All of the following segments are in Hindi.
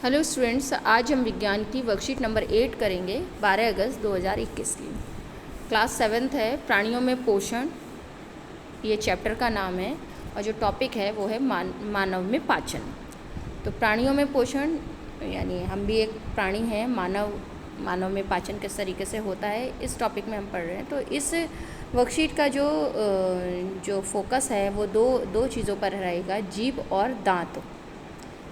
हेलो स्टूडेंट्स, आज हम विज्ञान की वर्कशीट नंबर 8 करेंगे 12 अगस्त 2021 की। क्लास 7th है, प्राणियों में पोषण, ये चैप्टर का नाम है और जो टॉपिक है वो है मानव में पाचन। तो प्राणियों में पोषण यानी हम भी एक प्राणी हैं। मानव में पाचन किस तरीके से होता है इस टॉपिक में हम पढ़ रहे हैं। तो इस वर्कशीट का जो फोकस है वो दो चीज़ों पर रहेगा, जीभ और दांत।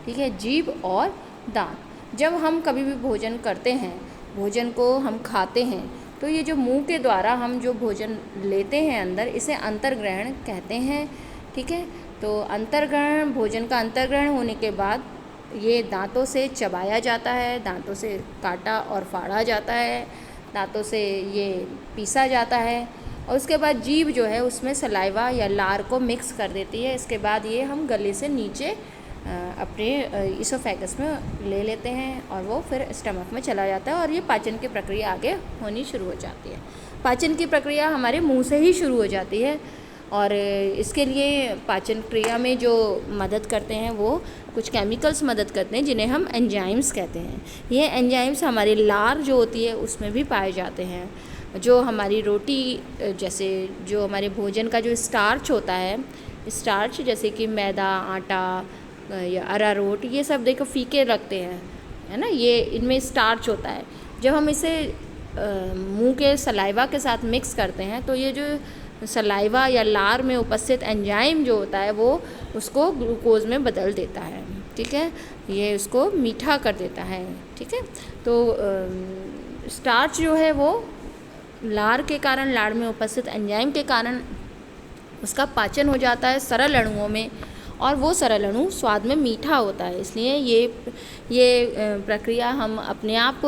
ठीक है, जीभ और दांत। जब हम कभी भी भोजन करते हैं, भोजन को हम खाते हैं, तो ये जो मुंह के द्वारा हम जो भोजन लेते हैं अंदर, इसे अंतर्ग्रहण कहते हैं। ठीक है, तो अंतर्ग्रहण, भोजन का अंतर्ग्रहण होने के बाद ये दांतों से चबाया जाता है, दांतों से काटा और फाड़ा जाता है, दांतों से ये पीसा जाता है और उसके बाद जीभ जो है उसमें सलाइवा या लार को मिक्स कर देती है। इसके बाद ये हम गले से नीचे अपने इसोफेगस में ले लेते हैं और वो फिर स्टमक में चला जाता है और ये पाचन की प्रक्रिया आगे होनी शुरू हो जाती है। पाचन की प्रक्रिया हमारे मुंह से ही शुरू हो जाती है और इसके लिए पाचन क्रिया में जो मदद करते हैं वो कुछ केमिकल्स मदद करते हैं जिन्हें हम एंजाइम्स कहते हैं। ये एंजाइम्स हमारी लार जो होती है उसमें भी पाए जाते हैं। जो हमारी रोटी, जैसे जो हमारे भोजन का जो स्टार्च होता है, स्टार्च जैसे कि मैदा, आटा या अरारोट, ये सब देखो फीके रखते हैं, है ना, ये इनमें स्टार्च होता है। जब हम इसे मुंह के सलाइवा के साथ मिक्स करते हैं तो ये जो सलाइवा या लार में उपस्थित एंजाइम जो होता है वो उसको ग्लूकोज में बदल देता है। ठीक है, ये उसको मीठा कर देता है। ठीक है, तो स्टार्च जो है वो लार के कारण, लार में उपस्थित एंजाइम के कारण उसका पाचन हो जाता है सरल अणुओं में और वो सरल अणु स्वाद में मीठा होता है। इसलिए ये प्रक्रिया हम अपने आप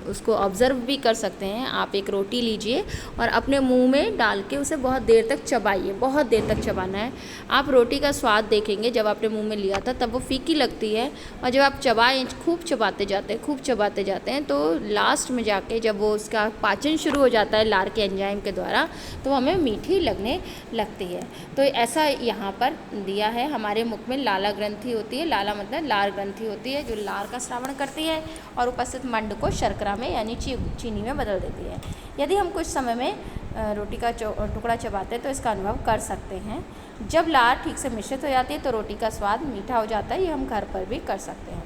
उसको ऑब्ज़र्व भी कर सकते हैं। आप एक रोटी लीजिए और अपने मुंह में डाल के उसे बहुत देर तक चबाइए, बहुत देर तक चबाना है। आप रोटी का स्वाद देखेंगे, जब आपने मुंह में लिया था तब वो फीकी लगती है और जब आप चबाएं, खूब चबाते जाते हैं तो लास्ट में जाके जब वो उसका पाचन शुरू हो जाता है लार के एंजाइम के द्वारा, तो हमें मीठी लगने लगती है। तो ऐसा यहाँ पर दिया है। हमारे मुख में लाला ग्रंथि होती है, लाला मतलब लार ग्रंथि होती है जो लार का श्रावण करती है और उपस्थित मंड को शर्करा में यानी चीनी में बदल देती है। यदि हम कुछ समय में रोटी का टुकड़ा चबाते हैं तो इसका अनुभव कर सकते हैं। जब लार ठीक से मिश्रित हो जाती है तो रोटी का स्वाद मीठा हो जाता है। ये हम घर पर भी कर सकते हैं।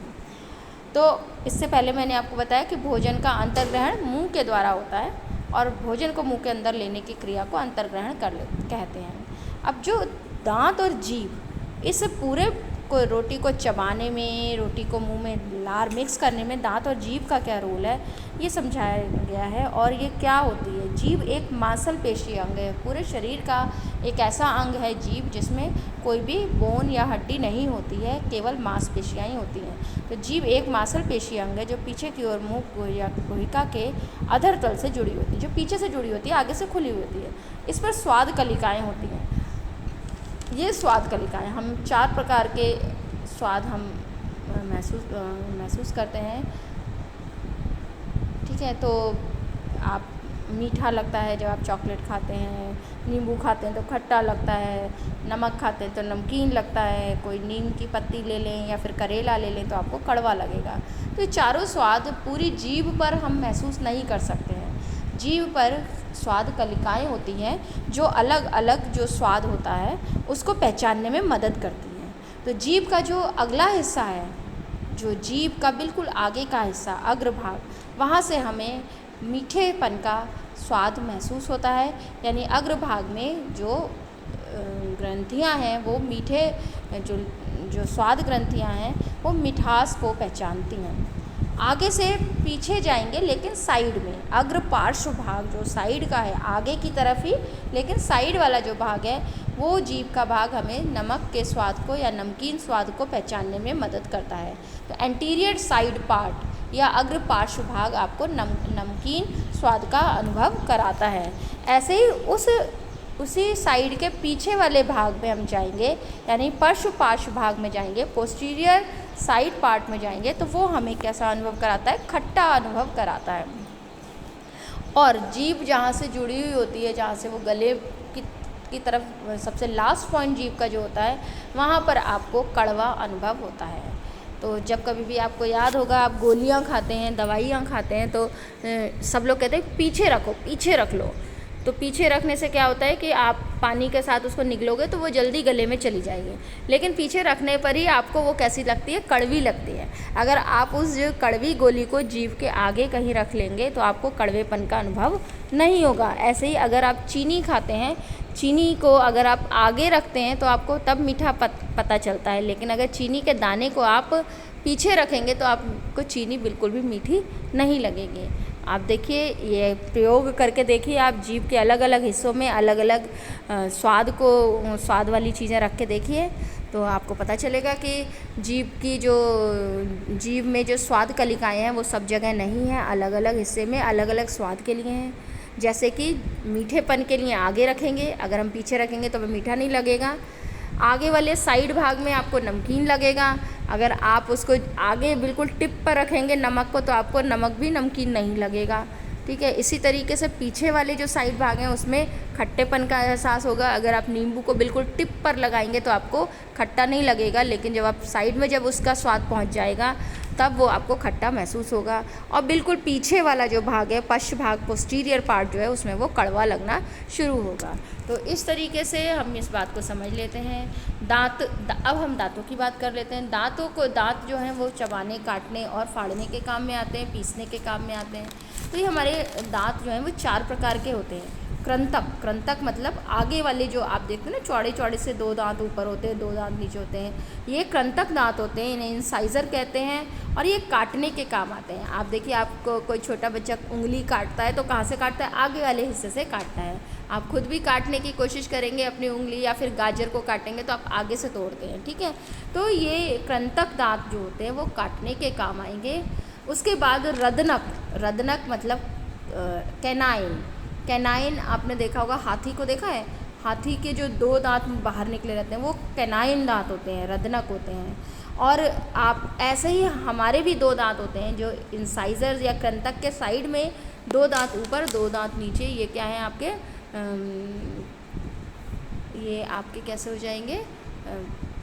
तो इससे पहले मैंने आपको बताया कि भोजन का अंतर्ग्रहण मुँह के द्वारा होता है और भोजन को मुँह के अंदर लेने की क्रिया को अंतर्ग्रहण कहते हैं। अब जो दांत और जीभ, इस पूरे को रोटी को चबाने में, रोटी को मुंह में लार मिक्स करने में दांत और जीभ का क्या रोल है ये समझाया गया है। और ये क्या होती है? जीभ एक मांसपेशी अंग है। पूरे शरीर का एक ऐसा अंग है जीभ जिसमें कोई भी बोन या हड्डी नहीं होती है, केवल मांसपेशियाँ ही होती हैं। तो जीभ एक मांसपेशी अंग है जो पीछे की ओर मुंह या गुहिका के अधर तल से जुड़ी होती है, जो पीछे से जुड़ी होती है, आगे से खुली होती है। इस पर स्वाद कलिकाएँ होती हैं। ये स्वाद कलिकाएँ, हम 4 प्रकार के स्वाद हम महसूस करते हैं। ठीक है, तो आप मीठा लगता है जब आप चॉकलेट खाते हैं, नींबू खाते हैं तो खट्टा लगता है, नमक खाते हैं तो नमकीन लगता है, कोई नीम की पत्ती ले लें या फिर करेला ले लें तो आपको कड़वा लगेगा। तो ये चारों स्वाद पूरी जीभ पर हम महसूस नहीं कर सकते हैं। जीभ पर स्वाद कलिकाएँ होती हैं जो अलग अलग जो स्वाद होता है उसको पहचानने में मदद करती हैं। तो जीभ का जो अगला हिस्सा है, जो जीभ का बिल्कुल आगे का हिस्सा, अग्रभाग, वहाँ से हमें मीठेपन का स्वाद महसूस होता है। यानी अग्रभाग में जो ग्रंथियाँ हैं वो मीठे, जो स्वाद ग्रंथियाँ हैं वो मिठास को पहचानती हैं। आगे से पीछे जाएंगे लेकिन साइड में, अग्र पार्श्व भाग जो साइड का है, आगे की तरफ ही लेकिन साइड वाला जो भाग है वो जीभ का भाग हमें नमक के स्वाद को या नमकीन स्वाद को पहचानने में मदद करता है। तो एंटीरियर साइड पार्ट या अग्र पार्श्व भाग आपको नमकीन स्वाद का अनुभव कराता है। ऐसे ही उसी साइड के पीछे वाले भाग में हम जाएंगे, यानी पार्श्व भाग में जाएंगे, पोस्टीरियर साइड पार्ट में जाएंगे तो वो हमें कैसा अनुभव कराता है? खट्टा अनुभव कराता है। और जीभ जहाँ से जुड़ी हुई होती है, जहाँ से वो गले की तरफ सबसे लास्ट पॉइंट जीभ का जो होता है, वहाँ पर आपको कड़वा अनुभव होता है। तो जब कभी भी आपको याद होगा आप गोलियां खाते हैं, दवाइयां खाते हैं, तो सब लोग कहते हैं पीछे रखो, पीछे रख लो। तो पीछे रखने से क्या होता है कि आप पानी के साथ उसको निगलोगे तो वो जल्दी गले में चली जाएगी, लेकिन पीछे रखने पर ही आपको वो कैसी लगती है, कड़वी लगती है। अगर आप उस कड़वी गोली को जीभ के आगे कहीं रख लेंगे तो आपको कड़वेपन का अनुभव नहीं होगा। ऐसे ही अगर आप चीनी खाते हैं, चीनी को अगर आप आगे रखते हैं तो आपको तब मीठा पता चलता है, लेकिन अगर चीनी के दाने को आप पीछे रखेंगे तो आपको चीनी बिल्कुल भी मीठी नहीं लगेगी। आप देखिए, ये प्रयोग करके देखिए, आप जीभ के अलग अलग हिस्सों में अलग अलग स्वाद वाली चीज़ें रख के देखिए, तो आपको पता चलेगा कि जीभ में जो स्वाद कलिकाएँ हैं वो सब जगह नहीं हैं, अलग अलग हिस्से में अलग अलग स्वाद के लिए हैं। जैसे कि मीठेपन के लिए आगे रखेंगे, अगर हम पीछे रखेंगे तो वो मीठा नहीं लगेगा। आगे वाले साइड भाग में आपको नमकीन लगेगा, अगर आप उसको आगे बिल्कुल टिप पर रखेंगे नमक को तो आपको नमक भी नमकीन नहीं लगेगा। ठीक है, इसी तरीके से पीछे वाले जो साइड भाग हैं उसमें खट्टेपन का एहसास होगा। अगर आप नींबू को बिल्कुल टिप पर लगाएंगे तो आपको खट्टा नहीं लगेगा, लेकिन जब आप साइड में जब उसका स्वाद पहुंच जाएगा तब वो आपको खट्टा महसूस होगा। और बिल्कुल पीछे वाला जो भाग है, पश्च भाग, पोस्टीरियर पार्ट जो है, उसमें वो कड़वा लगना शुरू होगा। तो इस तरीके से हम इस बात को समझ लेते हैं। अब हम दांतों की बात कर लेते हैं। दांत जो हैं वो चबाने, काटने और फाड़ने के काम में आते हैं, पीसने के काम में आते हैं। तो ये हमारे दांत जो हैं वो 4 प्रकार के होते हैं। कृंतक मतलब आगे वाले जो आप देखते हैं ना, चौड़े चौड़े से 2 दांत ऊपर होते हैं, 2 दांत नीचे होते हैं, ये कृंतक दांत होते हैं, इन्हें इंसाइजर कहते हैं और ये काटने के काम आते हैं। आप देखिए, आपको कोई छोटा बच्चा उंगली काटता है तो कहाँ से काटता है, आगे वाले हिस्से से काटता है। आप खुद भी काटने की कोशिश करेंगे अपनी उंगली या फिर गाजर को काटेंगे तो आप आगे से तोड़ते हैं। ठीक है, तो ये कृंतक दांत जो होते हैं वो काटने के काम आएंगे। उसके बाद रदनक मतलब कैनाइन आपने देखा होगा, हाथी को देखा है, हाथी के जो 2 दांत बाहर निकले रहते हैं वो कैनाइन दांत होते हैं, रदनक होते हैं। और आप ऐसे ही हमारे भी 2 दांत होते हैं जो इंसाइजर या कृंतक के साइड में 2 दांत ऊपर 2 दांत नीचे, ये क्या है आपके ये आपके कैसे हो जाएंगे,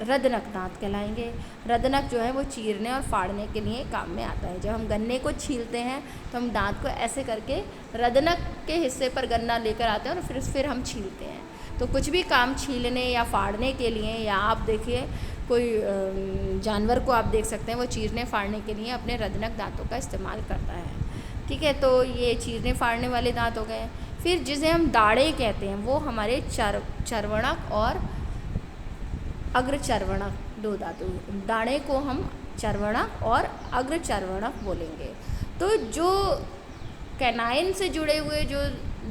रदनक दांत कहलाएंगे। रदनक जो है वो चीरने और फाड़ने के लिए काम में आता है। जब हम गन्ने को छीलते हैं तो हम दांत को ऐसे करके रदनक के हिस्से पर गन्ना लेकर आते हैं और फिर हम छीलते हैं। तो कुछ भी काम छीलने या फाड़ने के लिए, या आप देखिए कोई जानवर को आप देख सकते हैं वो चीरने फाड़ने के लिए अपने रदनक दांतों का इस्तेमाल करता है। ठीक है, तो ये चीरने फाड़ने वाले दांत हो गए। फिर जिसे हम दाढ़े कहते हैं वो हमारे चर्वणक और अग्रचर्वणक 2 धातु, दाढ़े को हम चर्वणक और अग्रचर्वणक बोलेंगे। तो जो कैनाइन से जुड़े हुए जो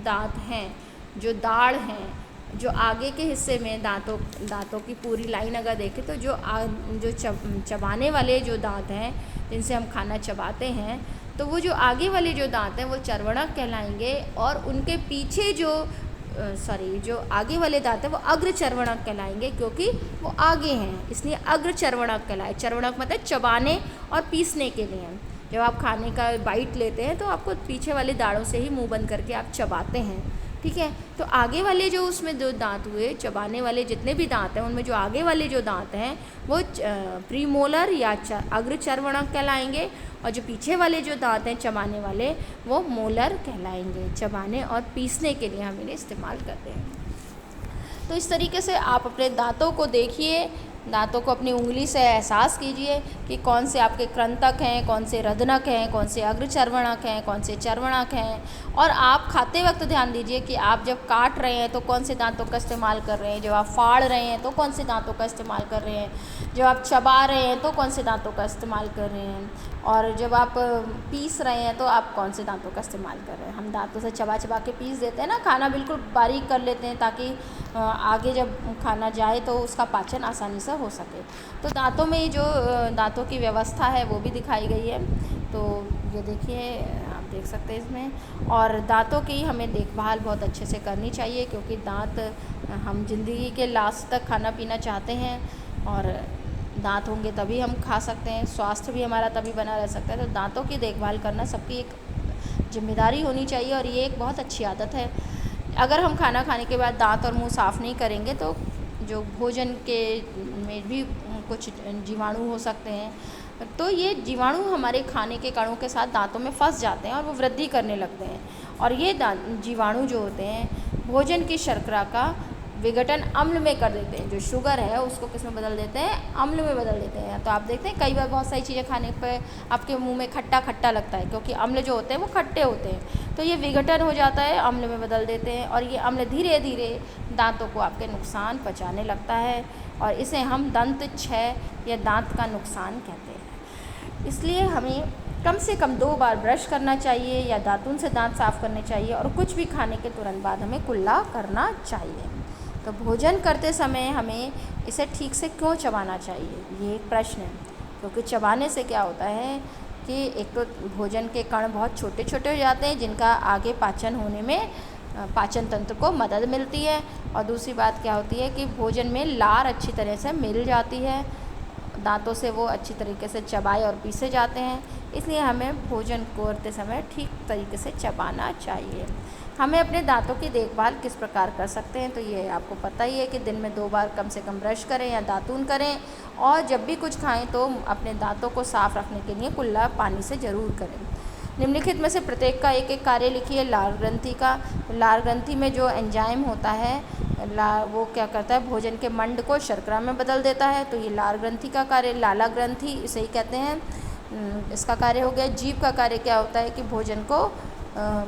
दांत हैं, जो दाढ़ हैं, जो आगे के हिस्से में दांतों की पूरी लाइन अगर देखें तो जो चबाने वाले जो दांत हैं जिनसे हम खाना चबाते हैं, तो वो जो आगे वाले जो दांत हैं वो चर्वणक कहलाएंगे। और उनके पीछे जो आगे वाले दांत हैं वो अग्रचर्वणक कहलाएंगे, क्योंकि वो आगे हैं इसलिए अग्रचर्वणक कहलाए। चर्वणक मतलब चबाने और पीसने के लिए। जब आप खाने का बाइट लेते हैं तो आपको पीछे वाले दाढ़ों से ही मुंह बंद करके आप चबाते हैं। ठीक है, तो आगे वाले जो उसमें 2 दांत हुए, चबाने वाले जितने भी दांत हैं उनमें जो आगे वाले जो दांत हैं वो प्रीमोलर या अग्रचर्वणक कहलाएंगे, और जो पीछे वाले जो दांत हैं चबाने वाले वो मोलर कहलाएंगे। चबाने और पीसने के लिए हम इन्हें इस्तेमाल करते हैं। तो इस तरीके से आप अपने दांतों को देखिए, दांतों को अपनी उंगली से एहसास कीजिए कि कौन से आपके कृंतक हैं, कौन से रदनक हैं, कौन से अग्रचर्वणक हैं, कौन से चर्वणक हैं। और आप खाते वक्त ध्यान दीजिए कि आप जब काट रहे हैं तो कौन से दांतों का इस्तेमाल कर रहे हैं, जब आप फाड़ रहे हैं तो कौन से दांतों का इस्तेमाल कर रहे हैं, जब आप चबा रहे हैं तो कौन से दांतों का इस्तेमाल कर रहे हैं, और जब आप पीस रहे हैं तो आप कौन से दांतों का इस्तेमाल कर रहे हैं। हम दांतों से चबा चबा के पीस देते हैं ना, खाना बिल्कुल बारीक कर लेते हैं ताकि आगे जब खाना जाए तो उसका पाचन आसानी से हो सके। तो दांतों में जो दांतों की व्यवस्था है वो भी दिखाई गई है। तो ये देखिए, आप देख सकते हैं इसमें। और दांतों की हमें देखभाल बहुत अच्छे से करनी चाहिए, क्योंकि दांत हम ज़िंदगी के लास्ट तक खाना पीना चाहते हैं, और दांत होंगे तभी हम खा सकते हैं, स्वास्थ्य भी हमारा तभी बना रह सकता है। तो दांतों की देखभाल करना सबकी एक जिम्मेदारी होनी चाहिए, और ये एक बहुत अच्छी आदत है। अगर हम खाना खाने के बाद दांत और मुंह साफ़ नहीं करेंगे तो जो भोजन के में भी कुछ जीवाणु हो सकते हैं। तो ये जीवाणु हमारे खाने के कणों के साथ दांतों में फंस जाते हैं और वो वृद्धि करने लगते हैं, और ये जीवाणु जो होते हैं भोजन की शर्करा का विघटन अम्ल में कर देते हैं। जो शुगर है उसको किस में बदल देते हैं, अम्ल में बदल देते हैं। तो आप देखते हैं कई बार बहुत सारी चीज़ें खाने पे आपके मुंह में खट्टा खट्टा लगता है, क्योंकि अम्ल जो होते हैं वो खट्टे होते हैं। तो ये विघटन हो जाता है, अम्ल में बदल देते हैं, और ये अम्ल धीरे धीरे दांतों को आपके नुकसान पहुँचाने लगता है, और इसे हम दंत क्षय या दांत का नुकसान कहते हैं। इसलिए हमें कम से कम 2 बार ब्रश करना चाहिए या दातून से दांत साफ़ करने चाहिए, और कुछ भी खाने के तुरंत बाद हमें कुल्ला करना चाहिए। तो भोजन करते समय हमें इसे ठीक से क्यों चबाना चाहिए, ये एक प्रश्न है। क्योंकि चबाने से क्या होता है कि एक तो भोजन के कण बहुत छोटे छोटे हो जाते हैं, जिनका आगे पाचन होने में पाचन तंत्र को मदद मिलती है, और दूसरी बात क्या होती है कि भोजन में लार अच्छी तरह से मिल जाती है, दांतों से वो अच्छी तरीके से चबाए और पीसे जाते हैं। इसलिए हमें भोजन करते समय ठीक तरीके से चबाना चाहिए। हमें अपने दांतों की देखभाल किस प्रकार कर सकते हैं, तो ये आपको पता ही है कि दिन में 2 बार कम से कम ब्रश करें या दातून करें, और जब भी कुछ खाएं तो अपने दांतों को साफ़ रखने के लिए कुल्ला पानी से ज़रूर करें। निम्नलिखित में से प्रत्येक का एक एक कार्य लिखिए। लार ग्रंथि का, लार ग्रंथि में जो एंजाइम होता है वो क्या करता है, भोजन के मंड को शर्करा में बदल देता है। तो ये लार ग्रंथि का कार्य, लाला ग्रंथि इसे ही कहते हैं, इसका कार्य हो गया। जीभ का कार्य क्या होता है कि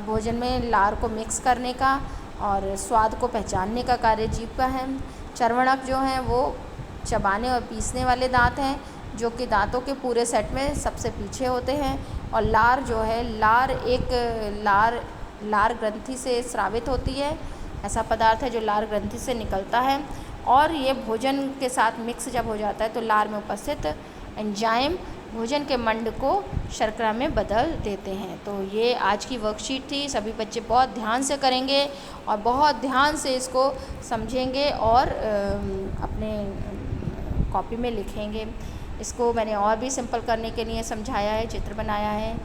भोजन में लार को मिक्स करने का और स्वाद को पहचानने का कार्य जीभ का है। चर्वणक जो हैं वो चबाने और पीसने वाले दांत हैं, जो कि दांतों के पूरे सेट में सबसे पीछे होते हैं। और लार जो है, लार ग्रंथि से स्रावित होती है, ऐसा पदार्थ है जो लार ग्रंथि से निकलता है, और ये भोजन के साथ मिक्स जब हो जाता है तो लार में उपस्थित एंजाइम भोजन के मंड को शर्करा में बदल देते हैं। तो ये आज की वर्कशीट थी। सभी बच्चे बहुत ध्यान से करेंगे और बहुत ध्यान से इसको समझेंगे और अपने कॉपी में लिखेंगे। इसको मैंने और भी सिंपल करने के लिए समझाया है, चित्र बनाया है।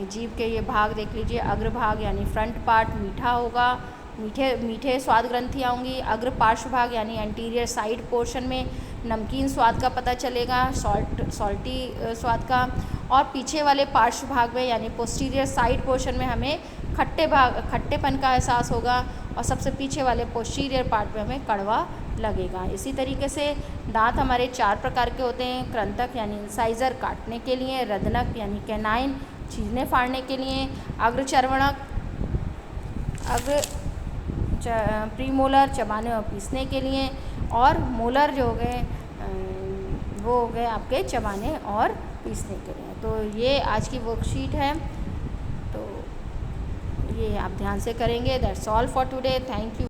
जीभ के ये भाग देख लीजिए, अग्र भाग यानी फ्रंट पार्ट मीठा होगा, मीठे स्वाद ग्रंथियाँ होंगी। अग्र पार्श्व भाग यानी एंटीरियर साइड पोर्शन में नमकीन स्वाद का पता चलेगा, सॉल्टी स्वाद का। और पीछे वाले पार्श्व भाग में यानी पोस्टीरियर साइड पोर्शन में हमें खट्टेपन का एहसास होगा, और सबसे पीछे वाले पोस्टीरियर पार्ट में हमें कड़वा लगेगा। इसी तरीके से दांत हमारे 4 प्रकार के होते हैं। कृंतक यानी इंसाइजर काटने के लिए, रदनक यानी कैनाइन चीरने फाड़ने के लिए, अग्रचर्वणक प्रीमोलर चबाने और पीसने के लिए, और मोलर जो हो गए वो हो गए आपके चबाने और पीसने के लिए। तो ये आज की वर्कशीट है, तो ये आप ध्यान से करेंगे। That's all for today. Thank you.